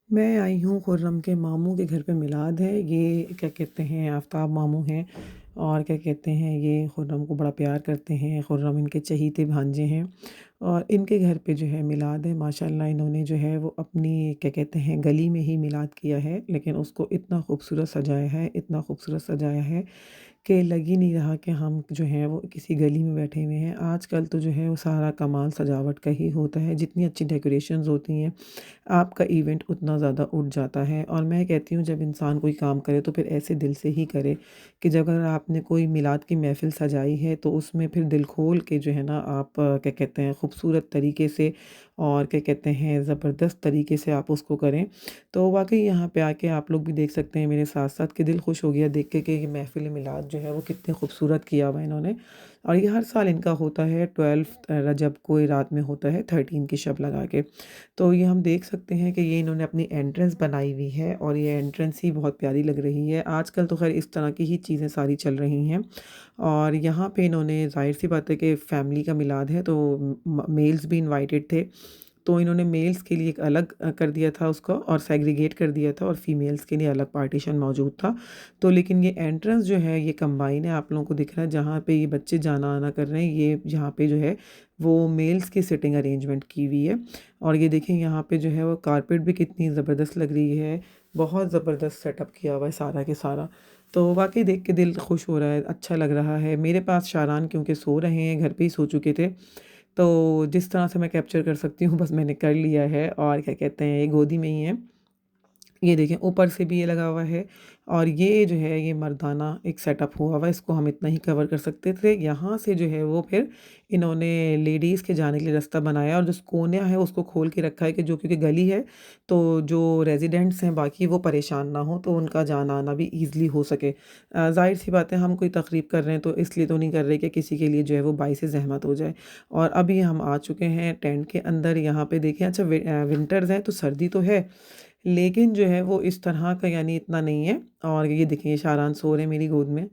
मैं आई हूँ खुर्रम के मामू के घर पे मिलाद है। ये क्या कहते हैं आफ्ताब मामू हैं और क्या कहते हैं ये खुर्रम को बड़ा प्यार करते हैं। खुर्रम इनके चहीते भांजे हैं और इनके घर पे जो है मिलाद है। माशाल्लाह इन्होंने जो है वो अपनी क्या कहते हैं गली में ही मिलाद किया है, लेकिन उसको इतना खूबसूरत सजाया है, इतना खूबसूरत सजाया है कि लग ही नहीं रहा कि हम जो हैं वो किसी गली में बैठे हुए हैं। आजकल तो जो है वो सारा कमाल सजावट का ही होता है। जितनी अच्छी डेकोरेशंस होती हैं, आपका इवेंट उतना ज़्यादा उठ जाता है। और मैं कहती हूँ जब इंसान कोई काम करे तो फिर ऐसे दिल से ही करे कि जब अगर आपने कोई मिलाद की महफ़िल सजाई है तो उसमें फिर दिल खोल के जो है ना आप क्या कहते हैं खूबसूरत तरीके से और क्या कहते हैं ज़बरदस्त तरीके से आप उसको करें। तो वाक़ई यहाँ पे आके आप लोग भी देख सकते हैं मेरे साथ-साथ कि दिल खुश हो गया देख के कि ये महफ़िल मिलाद जो है वो कितने खूबसूरत किया हुआ है इन्होंने। और ये हर साल इनका होता है 12 रजब को रात में होता है 13 की शब लगा के। तो ये हम देख सकते हैं कि ये इन्होंने अपनी एंट्रेंस बनाई हुई है और ये एंट्रेंस ही बहुत प्यारी लग रही है। आजकल तो ख़ैर इस तरह की ही चीज़ें सारी चल रही हैं और यहाँ पे इन्होंने ज़ाहिर-सी बात है कि फैमिली का मिलाद है तो मेल्स भी इनवाइटेड थे। तो इन्होंने मेल्स के लिए एक अलग कर दिया था उसको और सेग्रीगेट कर दिया था और फीमेल्स के लिए अलग पार्टीशन मौजूद था। तो लेकिन ये एंट्रेंस जो है ये कंबाइन है, आप लोगों को दिख रहा है जहाँ पे ये बच्चे जाना-आना कर रहे हैं, ये यहाँ पे जो है वो मेल्स की सिटिंग अरेंजमेंट की हुई है। और ये देखें यहाँ पे जो है वो कारपेट भी कितनी ज़बरदस्त लग रही है, बहुत ज़बरदस्त सेटअप किया हुआ है सारा के सारा। तो वाक़ई देख के दिल खुश हो रहा है, अच्छा लग रहा है। मेरे पास शारान क्योंकि सो रहे हैं, घर पे ही सो चुके थे, तो जिस तरह से मैं कैप्चर कर सकती हूँ बस मैंने कर लिया है। और क्या कहते हैं ये गोदी में ही है। ये देखें ऊपर से भी ये लगा हुआ है और ये जो है ये मर्दाना एक सेटअप हुआ हुआ है, इसको हम इतना ही कवर कर सकते थे। यहाँ से जो है वो फिर इन्होंने लेडीज़ के जाने के लिए रास्ता बनाया और जो कोना है उसको खोल के रखा है कि जो क्योंकि गली है तो जो रेजिडेंट्स हैं बाकी वो परेशान ना हो, तो उनका जाना आना भी ईज़िली हो सके। ज़ाहिर सी बात है हम कोई तकरीब कर रहे हैं तो इसलिए तो नहीं कर रहे कि किसी के लिए जो है वो बाइस ज़हमत हो जाए। और अभी हम आ चुके हैं टेंट के अंदर। यहाँ पे देखें अच्छा विंटर्स हैं तो सर्दी तो है, लेकिन जो है वो इस तरह का यानी इतना नहीं है। और ये देखिए शारान सो रहे हैं मेरी गोद में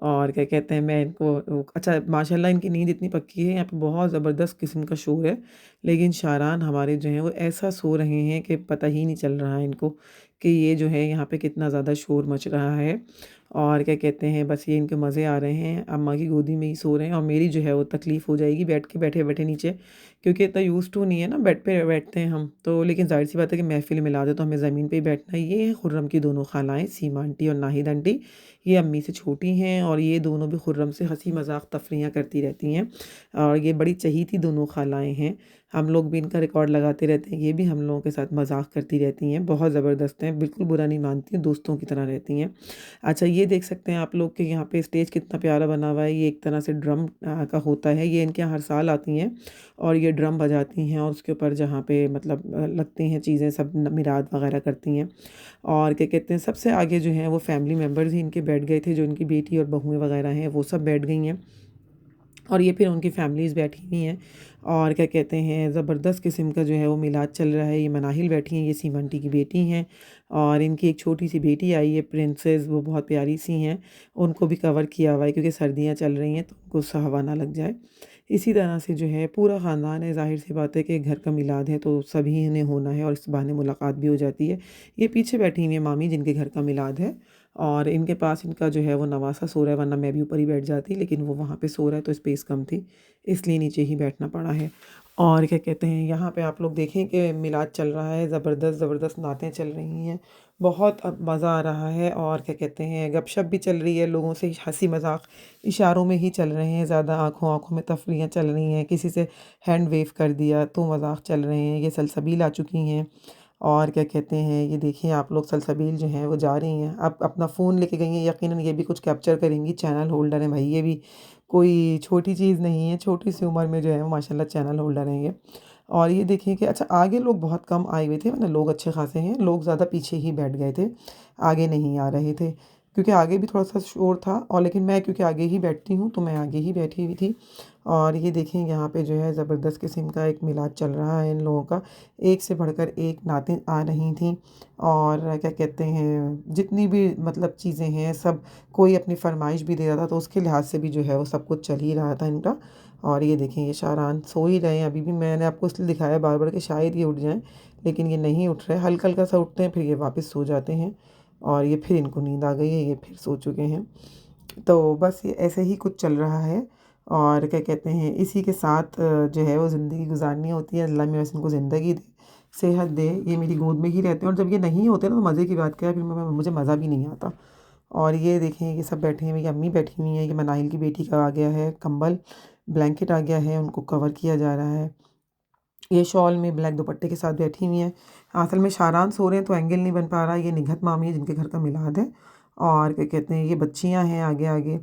और क्या कहते हैं मैं इनको अच्छा माशाल्लाह इनकी नींद इतनी पक्की है, यहाँ पे बहुत ज़बरदस्त किस्म का शोर है। लेकिन शारान हमारे जो हैं वो ऐसा सो रहे हैं कि पता ही नहीं चल रहा है इनको कि ये जो है यहाँ पे कितना ज़्यादा शोर मच रहा है। और क्या कहते हैं बस ये इनके मज़े आ रहे हैं, अम्मा की गोदी में ही सो रहे हैं और मेरी जो है वो तकलीफ़ हो जाएगी बैठ के बैठे-बैठे नीचे, क्योंकि इतना यूज़्ड टू नहीं है ना बेड पे बैठते हैं हम। तो लेकिन ज़ाहिर-सी बात है कि महफ़िल में मिलाद है तो हमें ज़मीन पे ही बैठना है। ये हैं खुर्रम की दोनों खालाएँ सीमा आंटी और नाहिद आंटी। ये अम्मी से छोटी हैं और ये दोनों भी खुर्रम से हँसी मज़ाक तफ़रीयाँ करती रहती हैं और ये बड़ी चहीती दोनों खालाएँ हैं। हम लोग भी इनका रिकॉर्ड लगाते रहते हैं, ये भी हम लोगों के साथ मज़ाक करती रहती हैं। बहुत ज़बरदस्त हैं, बिल्कुल बुरा नहीं मानती हैं, दोस्तों की तरह रहती हैं। अच्छा ये देख सकते हैं आप लोग कि यहाँ पे स्टेज कितना प्यारा बना हुआ है। ये एक तरह से ड्रम का होता है। ये इनके यहाँ हर साल आती हैं और ये ड्रम बजाती हैं और उसके ऊपर जहाँ पे मतलब लगती हैं चीज़ें सब मिराद वगैरह करती हैं। और क्या कहते हैं सबसे आगे जो हैं वो फैमिली मेम्बर्स ही इनके बैठ गए थे, जो इनकी बेटी और बहुएँ वगैरह हैं वो सब बैठ गई हैं और ये फिर उनकी फैमिलीज़ बैठी हुई हैं। और क्या कहते हैं ज़बरदस्त किस्म का जो है वो मिलाद चल रहा है। ये मनाहिल बैठी हैं, ये सीमा आंटी की बेटी हैं और इनकी एक छोटी-सी बेटी आई है प्रिंसेस, वो बहुत प्यारी-सी हैं। उनको भी कवर किया हुआ है क्योंकि सर्दियाँ चल रही हैं तो उनको उससे हवा ना लग जाए। इसी तरह से जो है पूरा ख़ानदान है, ज़ाहिर-सी बात है कि घर का मिलाद है तो सभी ने होना है और इस बहाने मुलाकात भी हो जाती है। ये पीछे बैठी हुई हैं मामी जिनके घर का मिलाद है और इनके पास इनका जो है वो नवासा सो रहा है, वरना मैं भी ऊपर ही बैठ जाती, लेकिन वो वहाँ पे सो रहा है तो स्पेस कम थी, इसलिए नीचे ही बैठना पड़ा है। और क्या कहते हैं यहाँ पे आप लोग देखें कि मिलाद चल रहा है, ज़बरदस्त ज़बरदस्त नातें चल रही हैं, बहुत अब मज़ा आ रहा है। और क्या कहते हैं गपशप भी चल रही है, लोगों से हंसी मजाक इशारों में ही चल रहे हैं, ज़्यादा आंखों आंखों में तफरीयाँ चल रही हैं, किसी से हैंड वेव कर दिया तो मजाक चल रहे हैं। ये सलसबील आ चुकी हैं और क्या कहते हैं ये देखिए आप लोग सलसबील जो हैं वो जा रही हैं, अब अपना फ़ोन लेके गई हैं, यकीनन ये भी कुछ कैप्चर करेंगी। चैनल होल्डर हैं भाई, ये भी कोई छोटी चीज़ नहीं है, छोटी सी उम्र में जो है वो माशाल्लाह चैनल होल्डर हैं ये। और ये देखिए कि अच्छा आगे लोग बहुत कम आए हुए थे, वरना लोग अच्छे खासे हैं, लोग ज़्यादा पीछे ही बैठ गए थे, आगे नहीं आ रहे थे क्योंकि आगे भी थोड़ा सा शोर था। और लेकिन मैं क्योंकि आगे ही बैठती हूँ तो मैं आगे ही बैठी हुई थी। और ये देखें यहाँ पे जो है ज़बरदस्त किस्म का एक मिलाद चल रहा है इन लोगों का, एक से बढ़कर एक नातें आ रही थीं। और क्या कहते हैं जितनी भी मतलब चीज़ें हैं सब, कोई अपनी फरमाइश भी दे रहा था तो उसके लिहाज से भी जो है वो सब कुछ चल ही रहा था इनका। और ये देखें ये शारान सो ही रहे हैं, अभी भी मैंने आपको इसलिए दिखाया बार बार कि शायद ये उठ जाएं, लेकिन ये नहीं उठ रहे, हल्का-हल्का सा उठते हैं, फिर ये वापस सो जाते हैं और ये फिर इनको नींद आ गई है, ये फिर सो चुके हैं। तो बस ये ऐसे ही कुछ चल रहा है और क्या कहते हैं, इसी के साथ जो है वो ज़िंदगी गुज़ारनी होती है। अल्लाह में बस इनको ज़िंदगी दे, सेहत दे। ये मेरी गोद में ही रहते हैं और जब ये नहीं होते ना तो मज़े की बात क्या है, फिर मुझे मज़ा भी नहीं आता। और ये देखें, ये सब बैठे हैं, मेरी अम्मी बैठी हुई हैं, ये मनाइल की बेटी का आ गया है कंबल, ब्लैंकेट आ गया है, उनको कवर किया जा रहा है। ये शॉल में ब्लैक दुपट्टे के साथ बैठी हुई हैं। असल में शारान सो रहे हैं तो एंगल नहीं बन पा रहा। ये निघत मामी है जिनके घर का मिलाद है और क्या कहते हैं, ये बच्चियाँ हैं आगे-आगे।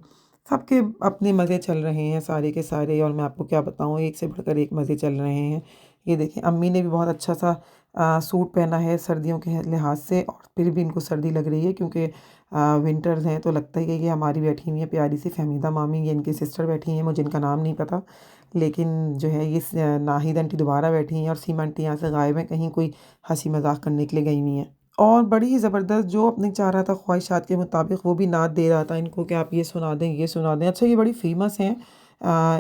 सबके अपने मज़े चल रहे हैं सारे के सारे, और मैं आपको क्या बताऊँ, एक से बढ़कर एक मज़े चल रहे हैं। ये देखिए, अम्मी ने भी बहुत अच्छा-सा सूट पहना है सर्दियों के लिहाज से, और फिर भी इनको सर्दी लग रही है क्योंकि विंटर्स हैं तो लगता ही है। ये हमारी बैठी हुई है प्यारी सी फ़हमीदा मामी, ये इनकी सिस्टर बैठी हैं, मुझे इनका नाम नहीं पता। लेकिन जो है ये नाहिद आंटी दोबारा बैठी हैं और सीमा आंटी यहाँ से गायब हैं, कहीं कोई हँसी मज़ाक करने के लिए गई हुई हैं। और बड़ी ही ज़बरदस्त, जो अपने चाह रहा था ख्वाहिशात के मुताबिक, वो भी नात दे रहा था इनको कि आप ये सुना दें, ये सुना दें। अच्छा, ये बड़ी फ़ेमस हैं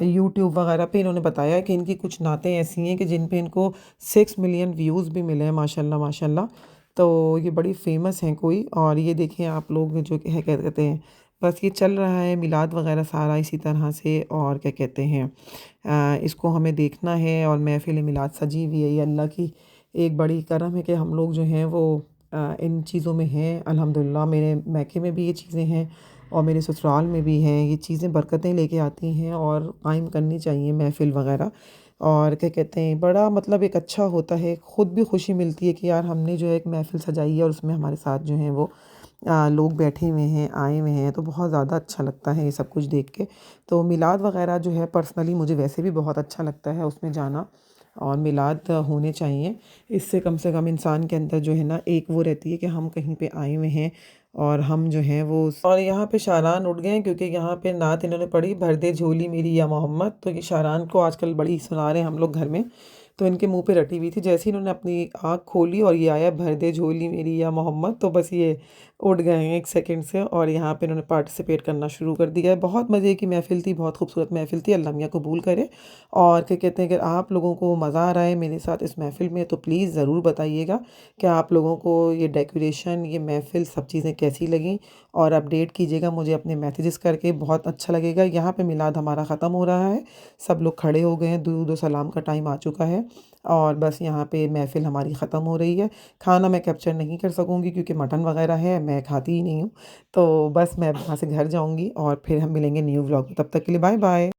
यूट्यूब वगैरह पे। इन्होंने बताया कि इनकी कुछ नातें ऐसी हैं कि जिन पे इनको 6 मिलियन व्यूज़ भी मिले हैं, माशाल्लाह माशाल्लाह। तो ये बड़ी फ़ेमस हैं कोई। और ये देखिए आप लोग, जो कि है क्या कहते हैं, बस ये चल रहा है मिलाद वगैरह सारा इसी तरह से। और क्या कहते हैं, इसको हमें देखना है और महफ़िल मिलाद सजी हुई है। ये अल्लाह की एक बड़ी करम है कि हम लोग जो हैं वो इन चीज़ों में हैं अल्हम्दुलिल्लाह। मेरे मैके में भी ये चीज़ें हैं और मेरे ससुराल में भी हैं। ये चीज़ें बरकतें लेके आती हैं और कायम करनी चाहिए महफ़िल वगैरह। और क्या कहते हैं, बड़ा मतलब एक अच्छा होता है, ख़ुद भी खुशी मिलती है कि यार हमने जो है एक महफ़िल सजाई है और उसमें हमारे साथ जो हैं वो लोग बैठे हुए हैं, आए हुए हैं, तो बहुत ज़्यादा अच्छा लगता है ये सब कुछ देख के। तो मिलाद वगैरह जो है पर्सनली मुझे वैसे भी बहुत अच्छा लगता है उसमें जाना, और मिलाद होने चाहिए। इससे कम से कम इंसान के अंदर जो है ना एक वो रहती है कि हम कहीं पे आए हुए हैं और हम जो हैं वो। और यहाँ पे शारान उठ गए हैं क्योंकि यहाँ पे नात इन्होंने पढ़ी, भर दे झोली मेरी या मोहम्मद। तो ये शारान को आजकल बड़ी सुना रहे हैं हम लोग घर में। तो इनके मुंह पे रटी हुई थी, जैसे ही इन्होंने अपनी आँख खोली और ये आया भर दे झोली मेरी या मोहम्मद, तो बस ये उठ गए हैं 1 सेकंड से और यहाँ पे इन्होंने पार्टिसिपेट करना शुरू कर दिया है। बहुत मज़े की महफ़िल थी, बहुत खूबसूरत महफ़िल थी, अल्लाह मियाँ कबूल करे। और क्या कहते हैं, अगर आप लोगों को मज़ा आ रहा है मेरे साथ इस महफ़िल में तो प्लीज़ ज़रूर बताइएगा कि आप लोगों को ये डेकोरेशन, ये महफ़िल, सब चीज़ें कैसी लगीं, और अपडेट कीजिएगा मुझे अपने मैसेजेस करके, बहुत अच्छा लगेगा। यहाँ पे मिलाद हमारा ख़त्म हो रहा है, सब लोग खड़े हो गए हैं, दुरूद व सलाम का टाइम आ चुका है और बस यहाँ पे महफ़िल हमारी ख़त्म हो रही है। खाना मैं कैप्चर नहीं कर सकूँगी क्योंकि मटन वग़ैरह है, मैं खाती ही नहीं हूँ। तो बस मैं वहाँ से घर जाऊँगी और फिर हम मिलेंगे न्यू व्लॉग में। तब तक के लिए बाय बाय।